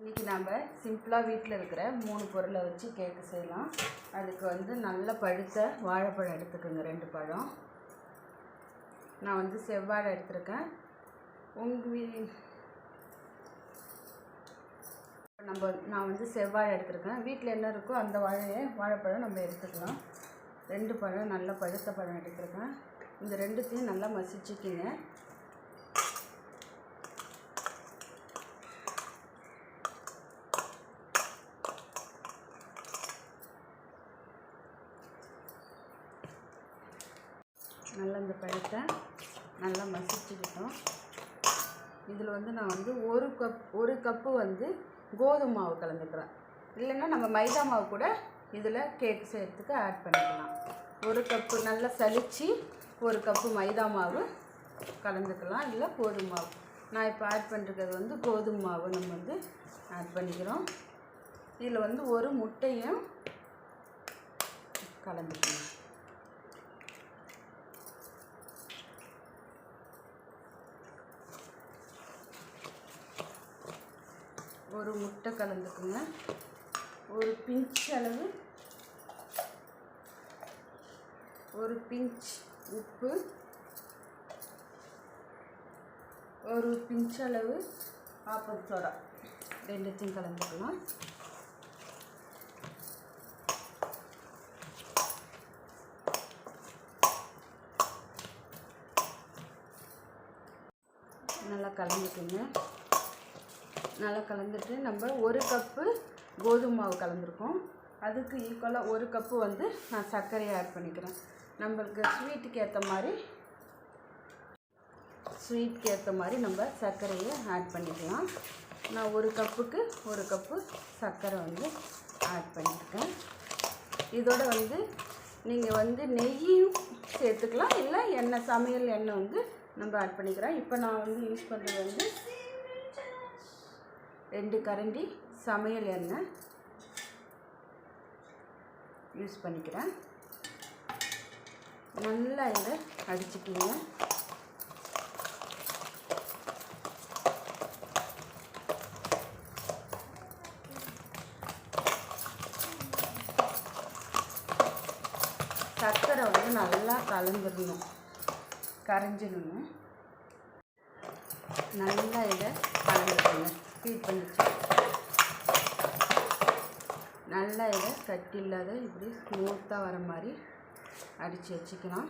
இன்றைக்கி நம்ம சிம்பிளாக வீட்டில் இருக்கிற 3 பொருளை வச்சு கேக்கு செய்யலாம். அதுக்கு வந்து நல்ல பழுத்த வாழைப்பழம் எடுத்துக்கோங்க, 2 பழம். நான் வந்து செவ்வாழை எடுத்துருக்கேன். நான் வந்து செவ்வாழை எடுத்துருக்கேன். வீட்டில் என்ன இருக்கோ அந்த வாழைப்பழம் நம்ம எடுத்துக்கலாம். 2 பழம் நல்ல பழுத்த பழம் எடுத்துருக்கேன். இந்த 2த்தையும் நல்லா மசிச்சுக்கிங்க. நல்லா இந்த பழத்தை நல்லா மசிச்சுக்கிட்டோம். இதில் வந்து நான் வந்து ஒரு கப்பு வந்து கோதுமை மாவு கலந்துக்கிறேன். இல்லைன்னா நம்ம மைதா மாவு கூட இதில் கேக் செய்கிறதுக்கு ஆட் பண்ணிக்கலாம். 1 கப்பு நல்லா சலித்து 1 கப்பு மைதா மாவு கலந்துக்கலாம், இல்லை கோதுமை மாவு. நான் இப்போ ஆட் பண்ணுறது வந்து கோதுமை மாவு நம்ம வந்து ஆட் பண்ணிக்கிறோம். இதில் வந்து 1 முட்டையும் கலந்துக்கணும். ஒரு முட்டை கலந்துக்குங்க. ஒரு பிஞ்ச் அளவு, ஒரு பிஞ்ச் உப்பு, ஒரு பிஞ்ச் அளவு ஆப்பம் சோடா, 2த்தையும் கலந்துக்கலாம். நல்லா கலந்துக்குங்க. நல்லா கலந்துட்டு நம்ம 1 கப்பு கோதுமை மாவு கலந்துருக்கோம். அதுக்கு ஈக்குவலாக 1 கப்பு வந்து நான் சர்க்கரையை ஆட் பண்ணிக்கிறேன். நம்மளுக்கு ஸ்வீட்டுக்கு ஏற்ற மாதிரி நம்ம சர்க்கரையை ஆட் பண்ணிக்கலாம். நான் 1 கப்புக்கு 1 கப்பு சர்க்கரை வந்து ஆட் பண்ணியிருக்கேன். இதோட வந்து நீங்கள் வந்து நெய்யும் சேர்த்துக்கலாம், இல்லை சமையல் எண்ணெய் வந்து நம்ம ஆட் பண்ணிக்கிறோம். இப்போ நான் வந்து யூஸ் பண்ணுறது வந்து 2 கரண்டி சமையல் எண்ணெய் யூஸ் பண்ணிக்கிறேன். நல்லா இதை அடிச்சுக்கிங்க. சர்க்கரை வந்து நல்லா கலந்துடணும், கரைஞ்சிடணும். நல்லா இதை கலந்துக்கணும். ஹீட் பண்ணிச்சு நல்லா இதை கட்டி இல்லாத இப்படி ஸ்மூத்தாக வர மாதிரி அடித்து வச்சுக்கலாம்.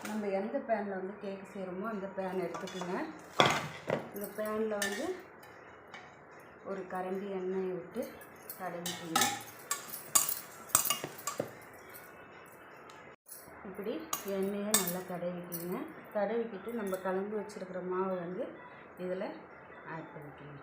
நம்ம எந்த பேனில் வந்து கேக்கு செய்கிறோமோ அந்த பேன் எடுத்துக்கோங்க. இந்த பேனில் வந்து ஒரு கரண்டி எண்ணெயை விட்டு தடவிக்கிங்க. இப்படி எண்ணெயை நல்லா தடவிக்கிங்க. தடவிக்கிட்டு நம்ம கலந்து வச்சுருக்கிற மாவு வந்து இதில் ஆட் பண்ணிக்கோங்க.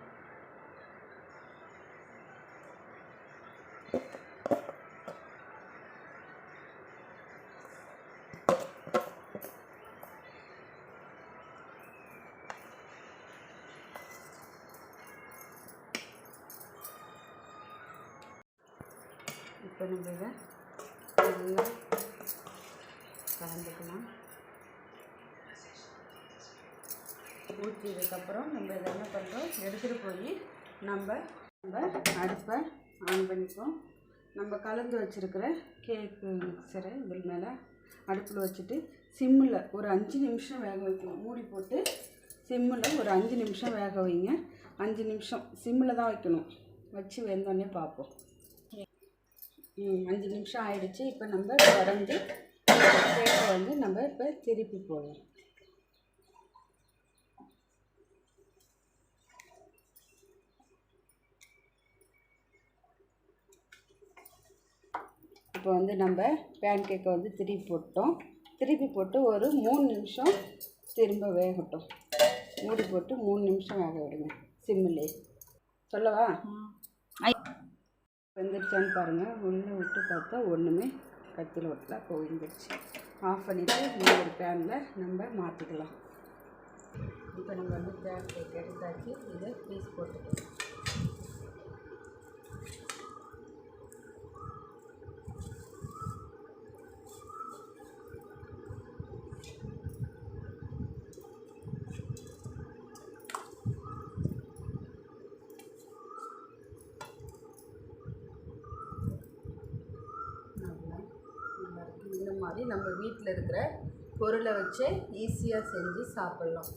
இப்போ நம்ம இதை நல்லா கலந்துக்கலாம். ஊற்றினதுக்கப்புறம் நம்ம இதை என்ன பண்ணுறோம், எடுத்துகிட்டு போய் நம்ம அடுப்பை ஆன் பண்ணிப்போம். நம்ம கலந்து வச்சுருக்கிற கேக்கு மிக்சரை இதில் மேலே அடுப்பில் வச்சுட்டு சிம்மில் ஒரு 5 நிமிஷம் வேக வைக்கணும். மூடி போட்டு சிம்மில் ஒரு 5 நிமிஷம் வேக வைங்க. 5 நிமிஷம் சிம்மில் தான் வைக்கணும். வச்சு வெந்தோடனே பார்ப்போம். 5 நிமிஷம் ஆயிடுச்சு. இப்போ நம்ம தொடர்ந்து கேக்கை வந்து நம்ம இப்போ திருப்பி போடலாம். இப்போ வந்து நம்ம பேன் கேக்கை வந்து திருப்பி போட்டு ஒரு 3 நிமிஷம் திரும்ப வேகட்டும். மூடி போட்டு 3 நிமிஷம் வேக விடுங்க சிம்மிலே. சொல்லவா? வெந்துடுச்சான்னு பாருங்கள். உள்ளே விட்டு பார்த்தா ஒன்றுமே கத்தியில் ஒட்டல. இப்போ வெந்துடுச்சு. ஆஃப் பண்ணிவிட்டு இன்னொரு பேனில் நம்ம மாற்றிக்கலாம். இப்போ நம்ம வந்து பேன் கேக் எடுத்தாச்சு. இதை பீஸ் போட்டுக்கலாம். மாதிரி நம்ம வீட்டில் இருக்கிற பொருளை வச்சே ஈஸியாக செஞ்சு சாப்பிட்லாம்.